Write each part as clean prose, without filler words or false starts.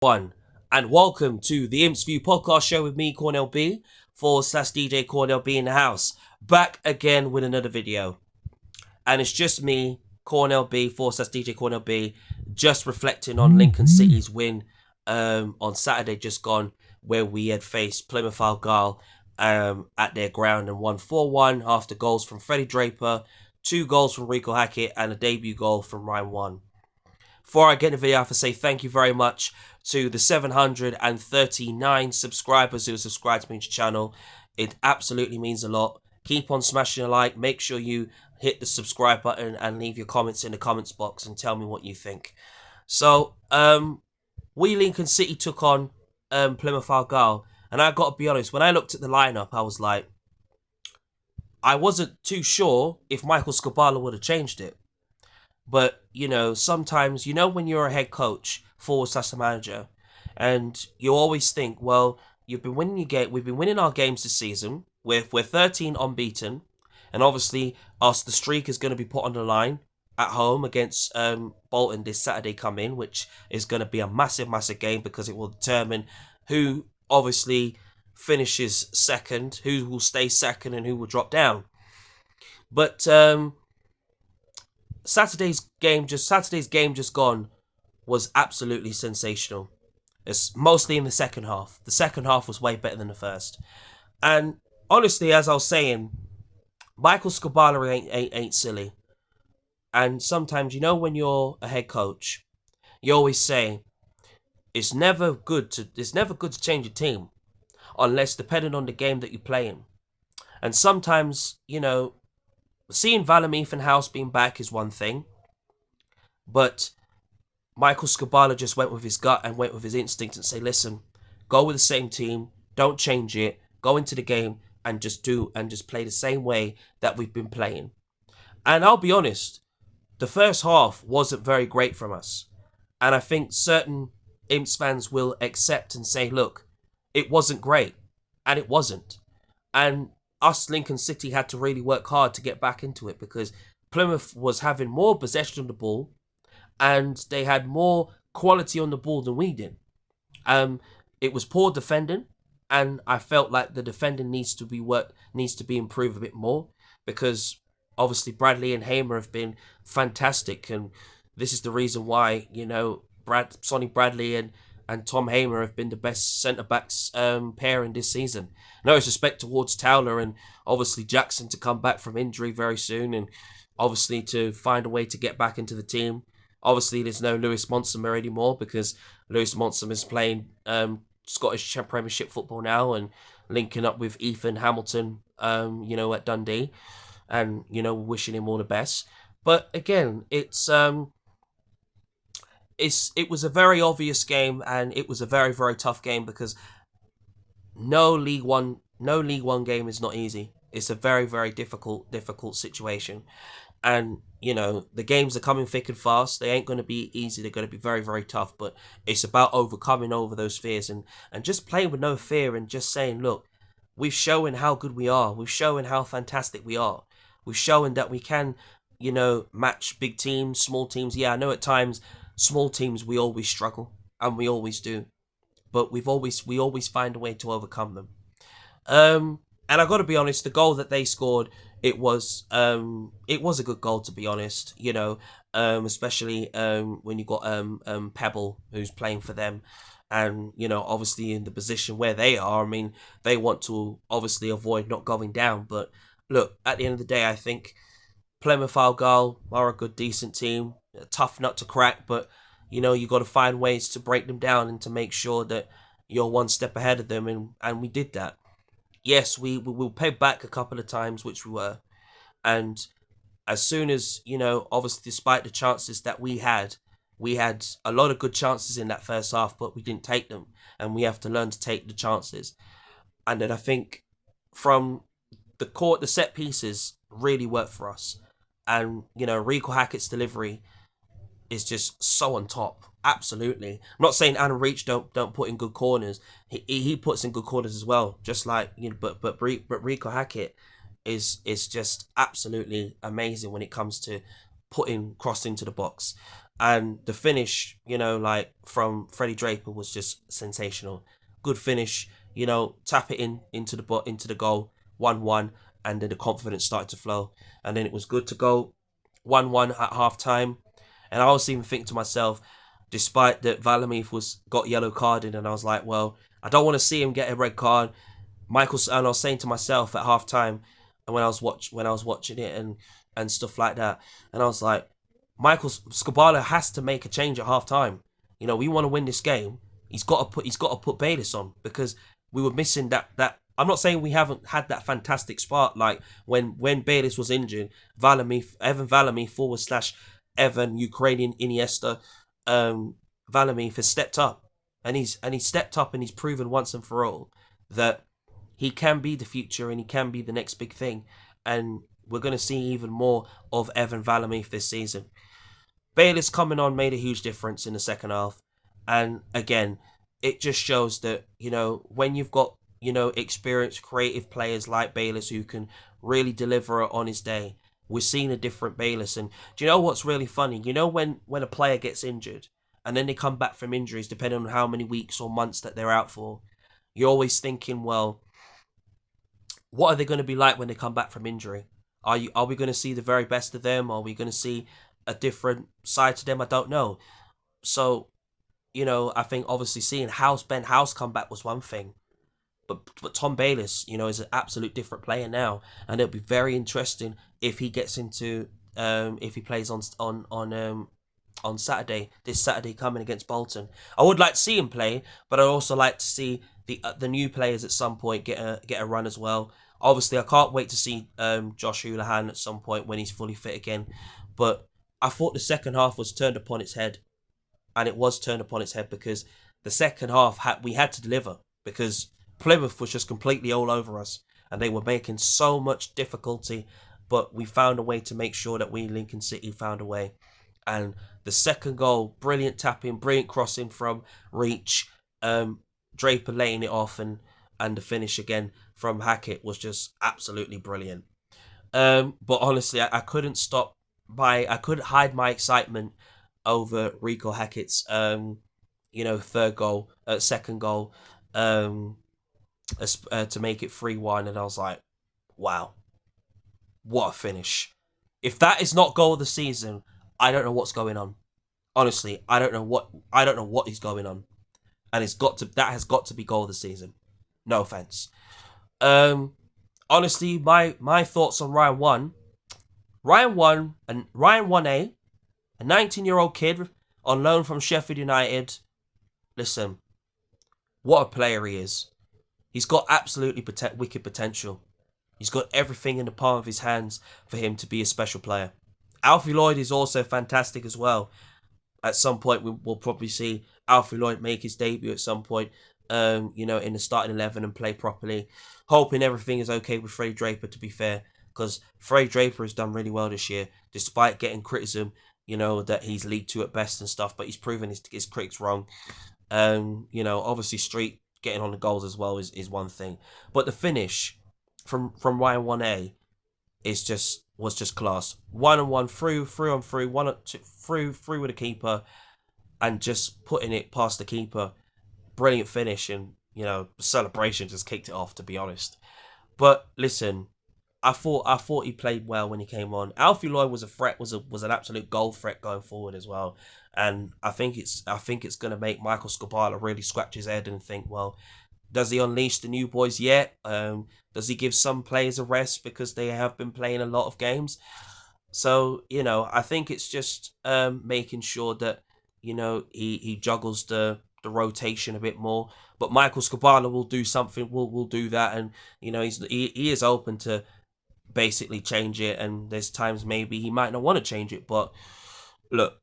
One, and welcome to the Imps View podcast show with me, Cornell / DJ Cornell B in the house, back again with another video. And it's just me, Cornell B / DJ Cornell B, just reflecting on Lincoln City's win on Saturday just gone, where we had faced Plymouth Argyle at their ground and won 4-1 after goals from Freddie Draper, 2 goals from Rico Hackett, and a debut goal from Ryan One. Before I get in the video, I have to say thank you very much to the 739 subscribers who have subscribed to me to the channel. It absolutely means a lot. Keep on smashing a like. Make sure you hit the subscribe button and leave your comments in the comments box and tell me what you think. So, we Lincoln City took on Plymouth Argyle, and I got to be honest, when I looked at the lineup, I was like, I wasn't too sure if Michael Skubala would have changed it. But, sometimes, when you're a head coach / a manager, and you always think, well, you've been winning your game. We've been winning our games this season. We're 13 unbeaten. And obviously, the streak is going to be put on the line at home against Bolton this Saturday coming, which is going to be a massive, massive game because it will determine who obviously finishes second, who will stay second, and who will drop down. But Saturday's game just gone was absolutely sensational. It's mostly in the second half. The second half was way better than the first. And honestly, as I was saying, Michael Skubala ain't silly. And sometimes, when you're a head coach, you always say it's never good to change a team unless depending on the game that you play in. And sometimes, seeing Valermeath and House being back is one thing, but Michael Skubala just went with his gut and went with his instinct and say, listen, go with the same team, don't change it, go into the game and just play the same way that we've been playing. And I'll be honest, the first half wasn't very great from us. And I think certain Imps fans will accept and say, look, it wasn't great. And it wasn't. And us, Lincoln City, had to really work hard to get back into it because Plymouth was having more possession of the ball and they had more quality on the ball than we did. It was poor defending, and I felt like the defending needs to be improved a bit more because obviously Bradley and Hamer have been fantastic, and this is the reason why Sonny Bradley and Tom Hamer have been the best centre-backs pairing this season. No disrespect towards Towler and obviously Jackson to come back from injury very soon and obviously to find a way to get back into the team. Obviously, there's no Lewis Monsomer anymore because Lewis Monsomer is playing Scottish Premiership football now and linking up with Ethan Hamilton, at Dundee and, wishing him all the best. But again, it was a very obvious game and it was a very, very tough game because no League One game is not easy. It's a very, very difficult situation. And, the games are coming thick and fast. They ain't going to be easy. They're going to be very, very tough. But it's about overcoming over those fears and just playing with no fear and just saying, look, we've shown how good we are. We've shown how fantastic we are. We've shown that we can, match big teams, small teams. Yeah, I know at times small teams we always struggle and we always do, but we always find a way to overcome them. And I got to be honest, the goal that they scored, it was a good goal, to be honest. Especially when you got Pebble who's playing for them, and obviously in the position where they are. I mean, they want to obviously avoid not going down. But look, at the end of the day, I think Plymouth Argyle are a good, decent team. A tough nut to crack, but you got to find ways to break them down and to make sure that you're one step ahead of them, and we did that. Yes, we will pay back a couple of times, which we were, and as soon as obviously despite the chances that we had a lot of good chances in that first half, but we didn't take them, and we have to learn to take the chances. And then I think from the set pieces really worked for us, and Rico Hackett's delivery is just so on top. Absolutely. I'm not saying Anna Reach don't put in good corners. He puts in good corners as well. Just like but Rico Hackett is just absolutely amazing when it comes to putting crossing to the box. And the finish, like from Freddie Draper was just sensational. Good finish, tap it into the goal, 1-1, and then the confidence started to flow. And then it was good to go 1-1 at half time. And I was even thinking to myself, despite that Valamith got yellow carded, and I was like, well, I don't want to see him get a red card. And I was saying to myself at half time, and when I was watching it and stuff like that, and I was like, Michael Scabala has to make a change at half time. We want to win this game. He's got to put Bayliss on, because we were missing that. I'm not saying we haven't had that fantastic spark like when Bayliss was injured. Evan Valamith / Evan Ukrainian Iniesta, Valamith has stepped up, and he's stepped up, and he's proven once and for all that he can be the future and he can be the next big thing. And we're going to see even more of Evan Valamith this season. Bayliss coming on made a huge difference in the second half. And again, it just shows that, when you've got, experienced, creative players like Bayliss who can really deliver on his day, we're seeing a different Bayliss. And do you know what's really funny? When a player gets injured and then they come back from injuries, depending on how many weeks or months that they're out for, you're always thinking, well, what are they going to be like when they come back from injury? Are we going to see the very best of them? Are we going to see a different side to them? I don't know. So, I think obviously seeing Ben House come back was one thing, but Tom Bayliss, is an absolute different player now, and it'll be very interesting if he gets into if he plays on Saturday, this Saturday coming against Bolton. I would like to see him play, but I'd also like to see the new players at some point get a run as well. Obviously, I can't wait to see Josh Houlihan at some point when he's fully fit again. But I thought the second half was turned upon its head, and it was turned upon its head because the second half we had to deliver, because Plymouth was just completely all over us, and they were making so much difficulty. But we found a way to make sure that we, Lincoln City, found a way. And the second goal, brilliant tapping, brilliant crossing from Reach, Draper laying it off, and the finish again from Hackett was just absolutely brilliant. But honestly, I couldn't hide my excitement over Rico Hackett's second goal, to make it 3-1, and I was like, wow, what a finish. If that is not goal of the season, I don't know what's going on. Honestly, I don't know what is going on. And that has got to be goal of the season. No offense. Honestly, my thoughts on Ryan 1. Ryan 1A, a 19-year-old kid on loan from Sheffield United. Listen, what a player he is. He's got absolutely wicked potential. He's got everything in the palm of his hands for him to be a special player. Alfie Lloyd is also fantastic as well. At some point, we'll probably see Alfie Lloyd make his debut at some point, in the starting 11 and play properly. Hoping everything is okay with Freddie Draper, to be fair, because Freddie Draper has done really well this year, despite getting criticism, that he's League 2 at best and stuff, but he's proven his critics wrong. Obviously Street getting on the goals as well is one thing, but the finish from Ryan 1A was just class. 1-on-1 through on through, 1-2 through with the keeper, and just putting it past the keeper. Brilliant finish, and the celebration just kicked it off, to be honest. But listen, I thought he played well when he came on. Alfie Lloyd was a threat, was an absolute goal threat going forward as well. And I think it's going to make Michael Scabala really scratch his head and think, well, does he unleash the new boys yet? Does he give some players a rest because they have been playing a lot of games? So, I think it's just making sure that, he juggles the rotation a bit more. But Michael Scabala will do something, will do that. And, he is open to basically change it. And there's times maybe he might not want to change it. But look,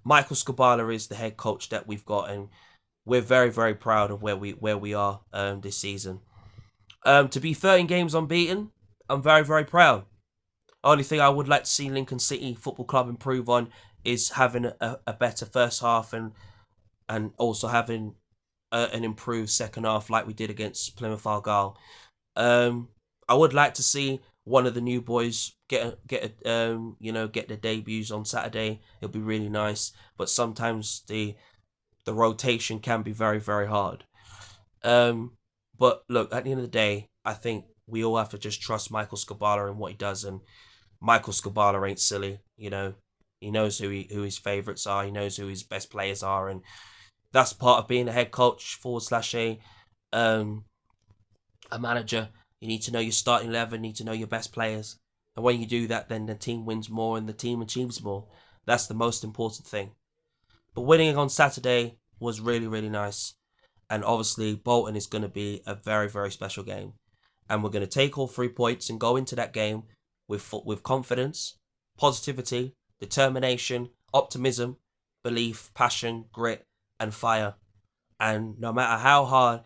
Michael Scabala is the head coach that we've got, and we're very, very proud of where we are this season. To be 13 games unbeaten, I'm very, very proud. Only thing I would like to see Lincoln City Football Club improve on is having a better first half and also having an improved second half like we did against Plymouth Argyle. I would like to see one of the new boys get their debuts on Saturday. It'll be really nice. But sometimes the rotation can be very, very hard. But look, at the end of the day, I think we all have to just trust Michael Skubala and what he does. And Michael Skubala ain't silly. He knows who his favourites are. He knows who his best players are, and that's part of being a head coach / a manager. You need to know your starting 11, you need to know your best players. And when you do that, then the team wins more and the team achieves more. That's the most important thing. But winning on Saturday was really, really nice. And obviously, Bolton is going to be a very, very special game. And we're going to take all 3 points and go into that game with confidence, positivity, determination, optimism, belief, passion, grit, and fire. And no matter how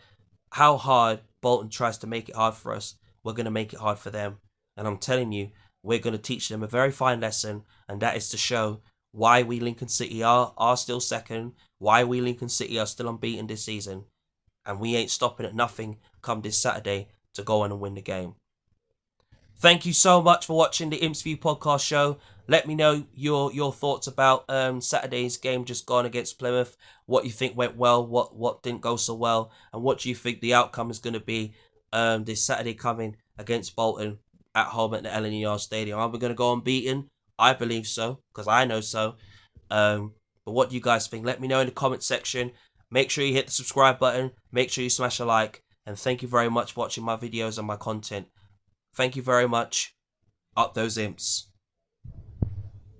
hard Bolton tries to make it hard for us, we're going to make it hard for them. And I'm telling you, we're going to teach them a very fine lesson, and that is to show why we Lincoln City are still second, why we Lincoln City are still unbeaten this season, and we ain't stopping at nothing come this Saturday to go on and win the game. Thank you so much for watching the Imps View podcast show. Let me know your thoughts about Saturday's game just gone against Plymouth. What you think went well, what didn't go so well, and what do you think the outcome is going to be this Saturday coming against Bolton at home at the LNER Stadium. Are we going to go unbeaten? I believe so, because I know so. But what do you guys think? Let me know in the comment section. Make sure you hit the subscribe button. Make sure you smash a like. And thank you very much for watching my videos and my content. Thank you very much. Up those imps.